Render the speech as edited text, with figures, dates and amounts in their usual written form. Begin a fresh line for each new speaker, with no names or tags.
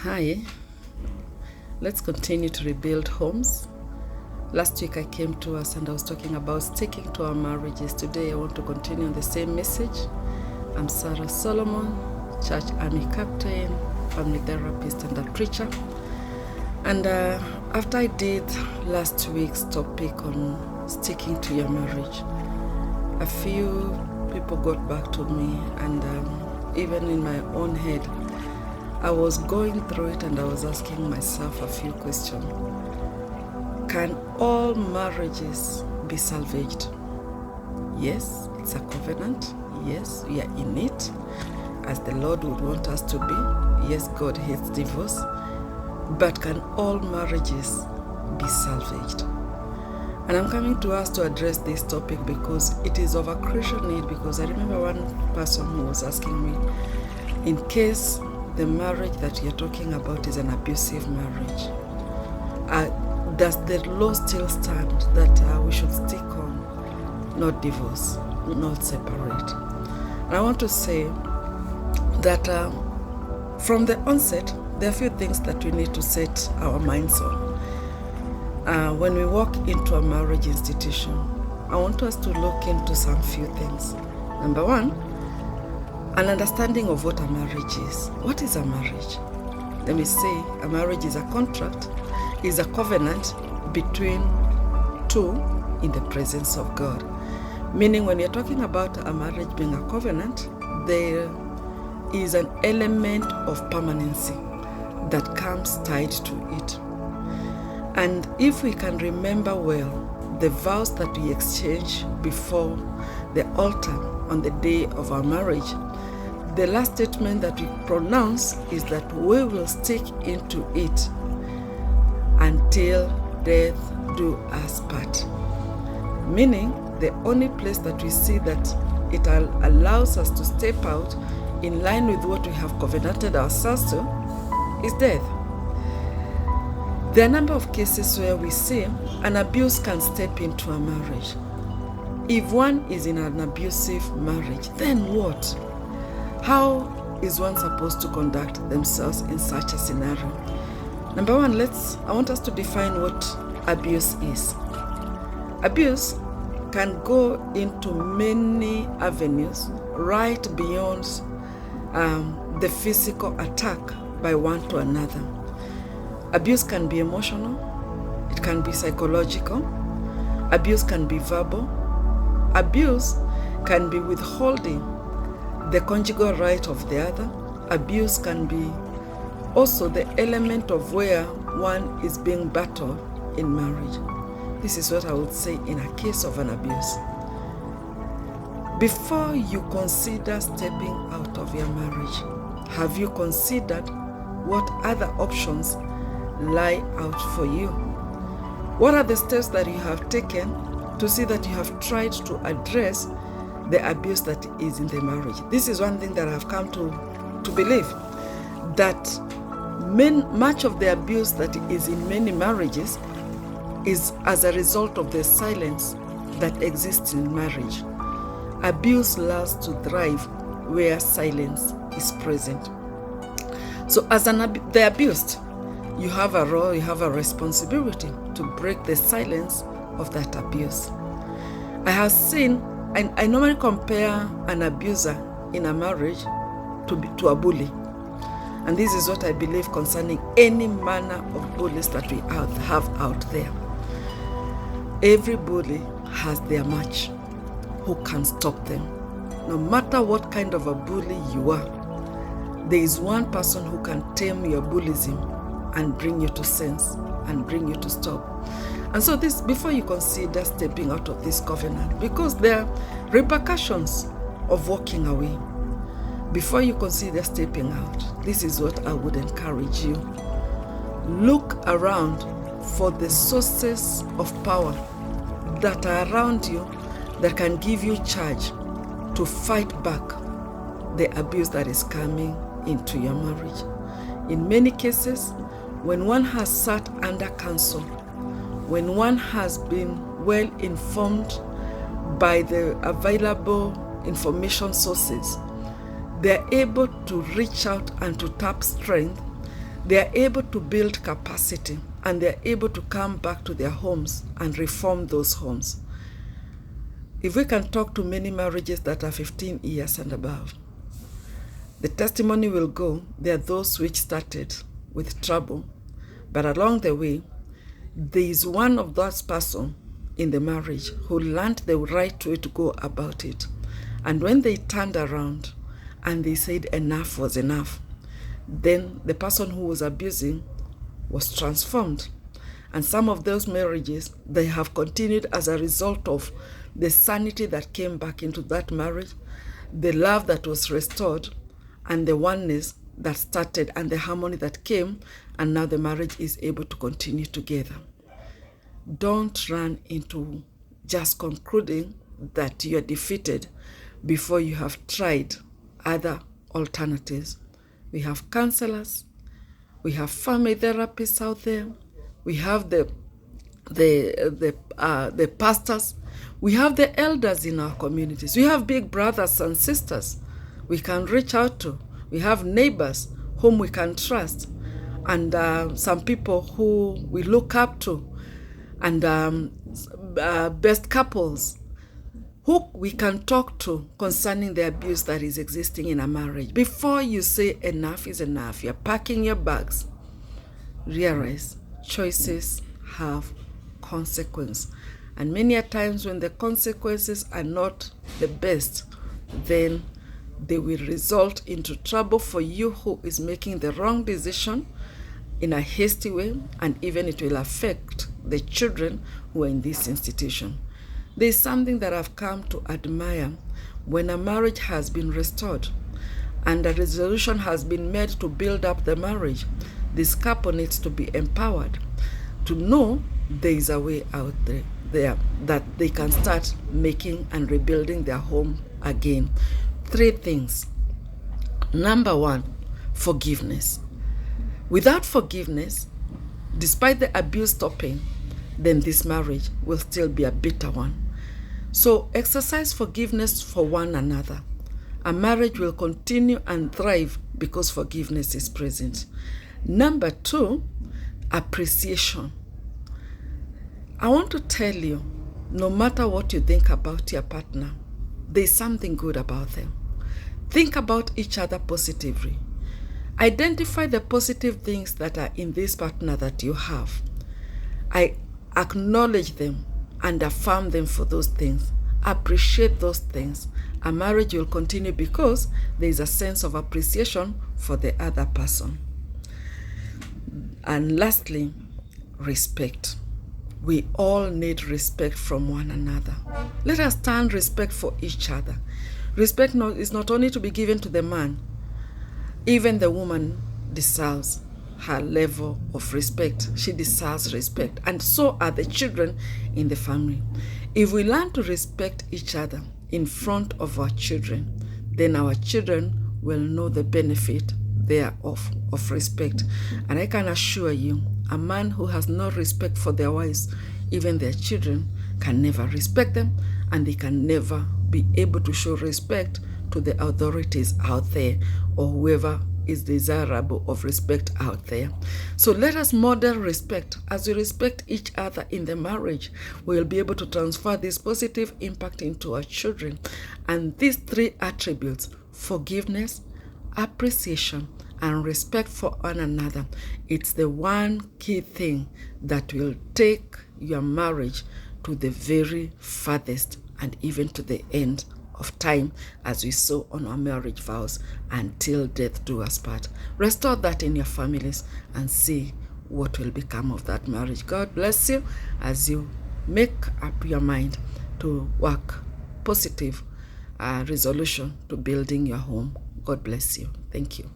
Hi, let's continue to rebuild homes. Last week I came to us and I was talking about sticking to our marriages. Today I want to continue on the same message. I'm Sarah Solomon, church army captain, family therapist and a preacher. And after I did last week's topic on sticking to your marriage, a few people got back to me, and even in my own head, I was going through it and I was asking myself a few questions. Can all marriages be salvaged? Yes, it's a covenant. Yes, we are in it as the Lord would want us to be. Yes, God hates divorce. But can all marriages be salvaged? And I'm coming to us to address this topic because it is of a crucial need, because I remember one person who was asking me, in case the marriage that you're talking about is an abusive marriage, does the law still stand that we should stick on, not divorce, not separate? And I want to say that from the onset, there are a few things that we need to set our minds on. When we walk into a marriage institution, I want us to look into some few things. Number one, an understanding of what a marriage is. What is a marriage? Let me say, a marriage is a contract, is a covenant between two in the presence of God. Meaning, when you're talking about a marriage being a covenant, there is an element of permanency that comes tied to it. And if we can remember well the vows that we exchange before the altar on the day of our marriage, the last statement that we pronounce is that we will stick into it until death do us part. Meaning, the only place that we see that it allows us to step out in line with what we have covenanted ourselves to is death. There are a number of cases where we see an abuse can step into a marriage. If one is in an abusive marriage, then what? How is one supposed to conduct themselves in such a scenario? Number one, I want us to define what abuse is. Abuse can go into many avenues, right beyond the physical attack by one to another. Abuse can be emotional, it can be psychological, abuse can be verbal, abuse can be withholding the conjugal right of the other. Abuse can be also the element of where one is being battered in marriage. This is what I would say in a case of an abuse. Before you consider stepping out of your marriage, have you considered what other options lie out for you? What are the steps that you have taken to see that you have tried to address the abuse that is in the marriage? This is one thing that I have come to believe, that much of the abuse that is in many marriages is as a result of the silence that exists in marriage. Abuse loves to thrive where silence is present. So as the abused, you have a role, you have a responsibility to break the silence of that abuse. I have seen, I normally compare an abuser in a marriage to a bully. And this is what I believe concerning any manner of bullies that we have out there. Every bully has their match. Who can stop them? No matter what kind of a bully you are, there is one person who can tame your bullyism and bring you to sense and bring you to stop. And so this, before you consider stepping out of this covenant, because there are repercussions of walking away, before you consider stepping out, this is what I would encourage you. Look around for the sources of power that are around you that can give you charge to fight back the abuse that is coming into your marriage. In many cases, when one has sat under counsel, when one has been well informed by the available information sources, they're able to reach out and to tap strength they are able to build capacity, and they are able to come back to their homes and reform those homes. If we can talk to many marriages that are 15 years and above, the testimony will go, there are those which started with trouble, but along the way, there is one of those person in the marriage who learned the right way to go about it. And when they turned around and they said enough was enough, then the person who was abusing was transformed. And some of those marriages, they have continued as a result of the sanity that came back into that marriage, the love that was restored, and the oneness that started, and the harmony that came, and now the marriage is able to continue together. Don't run into just concluding that you are defeated before you have tried other alternatives. We have counselors, we have family therapists out there, we have the pastors, we have the elders in our communities, we have big brothers and sisters we can reach out to, we have neighbors whom we can trust, and some people who we look up to, and best couples who we can talk to concerning the abuse that is existing in a marriage. Before you say enough is enough, you're packing your bags, realize choices have consequence. And many a times when the consequences are not the best, then they will result into trouble for you who is making the wrong decision in a hasty way, and even it will affect the children who are in this institution. There is something that I've come to admire when a marriage has been restored and a resolution has been made to build up the marriage. This couple needs to be empowered to know there is a way out there that they can start making and rebuilding their home again. 3 things. Number 1, forgiveness. Without forgiveness, despite the abuse stopping, then this marriage will still be a bitter one. So exercise forgiveness for one another. A marriage will continue and thrive because forgiveness is present. Number 2, appreciation. I want to tell you, no matter what you think about your partner, there's something good about them. Think about each other positively. Identify the positive things that are in this partner that you have. I acknowledge them and affirm them for those things. Appreciate those things. A marriage will continue because there is a sense of appreciation for the other person. And lastly, respect. We all need respect from one another. Let us stand respect for each other. Respect is not only to be given to the man, even the woman deserves her level of respect. She deserves respect, and so are the children in the family. If we learn to respect each other in front of our children, then our children will know the benefit thereof of respect. And I can assure you, a man who has no respect for their wives, even their children, can never respect them, and they can never be able to show respect to the authorities out there, or whoever is desirable of respect out there. So let us model respect. As we respect each other in the marriage, we will be able to transfer this positive impact into our children. And these 3 attributes, forgiveness, appreciation, and respect for one another, it's the one key thing that will take your marriage to the very farthest and even to the end of time, as we saw on our marriage vows, until death do us part. Restore that in your families and see what will become of that marriage. God bless you as you make up your mind to work positive resolution to building your home. God bless you. Thank you.